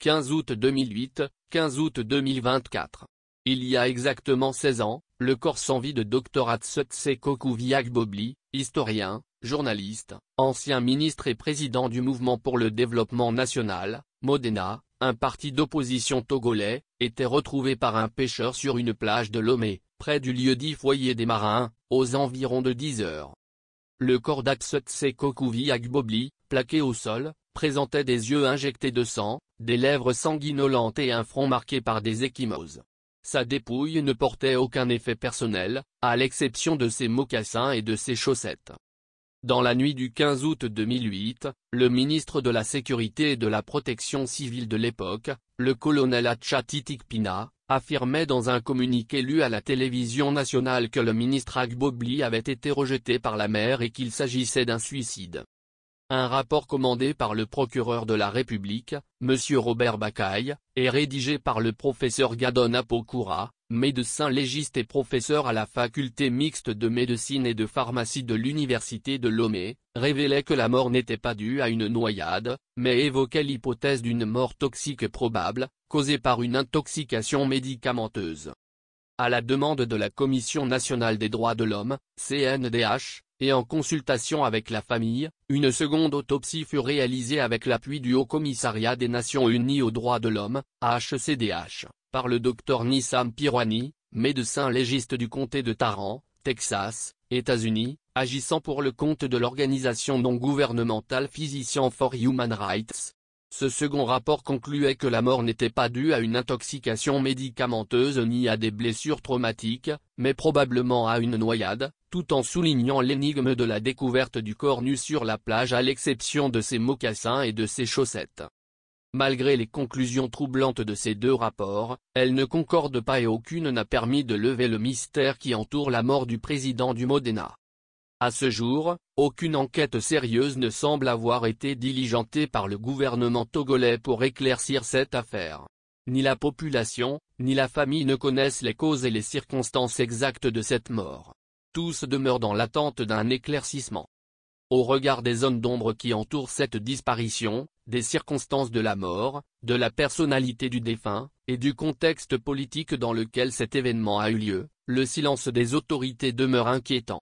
15 août 2008, 15 août 2024. Il y a exactement 16 ans, le corps sans vie de Dr Atsutseko Kuviagbobli, historien, journaliste, ancien ministre et président du Mouvement pour le développement national, Modena, un parti d'opposition togolais, était retrouvé par un pêcheur sur une plage de Lomé, près du lieu-dit foyer des marins, aux environs de 10 heures. Le corps d'Atsutseko Kuviagbobli, plaqué au sol, présentait des yeux injectés de sang, des lèvres sanguinolentes et un front marqué par des ecchymoses. Sa dépouille ne portait aucun effet personnel, à l'exception de ses mocassins et de ses chaussettes. Dans la nuit du 15 août 2008, le ministre de la Sécurité et de la Protection civile de l'époque, le colonel Acha Titikpina, affirmait dans un communiqué lu à la télévision nationale que le ministre Agbobli avait été rejeté par la mer et qu'il s'agissait d'un suicide. Un rapport commandé par le procureur de la République, M. Robert Bakaï, est rédigé par le professeur Gadon Apokura, médecin légiste et professeur à la faculté mixte de médecine et de pharmacie de l'université de Lomé, révélait que la mort n'était pas due à une noyade, mais évoquait l'hypothèse d'une mort toxique probable, causée par une intoxication médicamenteuse. À la demande de la Commission nationale des droits de l'homme, CNDH, et en consultation avec la famille, une seconde autopsie fut réalisée avec l'appui du Haut-Commissariat des Nations Unies aux droits de l'homme, HCDH, par le Dr Nissam Pirwani, médecin légiste du comté de Tarrant, Texas, États-Unis, agissant pour le compte de l'organisation non gouvernementale Physicians for Human Rights. Ce second rapport concluait que la mort n'était pas due à une intoxication médicamenteuse ni à des blessures traumatiques, mais probablement à une noyade, tout en soulignant l'énigme de la découverte du corps nu sur la plage à l'exception de ses mocassins et de ses chaussettes. Malgré les conclusions troublantes de ces deux rapports, elles ne concordent pas et aucune n'a permis de lever le mystère qui entoure la mort du président du Modena. À ce jour, aucune enquête sérieuse ne semble avoir été diligentée par le gouvernement togolais pour éclaircir cette affaire. Ni la population, ni la famille ne connaissent les causes et les circonstances exactes de cette mort. Tous demeurent dans l'attente d'un éclaircissement. Au regard des zones d'ombre qui entourent cette disparition, des circonstances de la mort, de la personnalité du défunt, et du contexte politique dans lequel cet événement a eu lieu, le silence des autorités demeure inquiétant.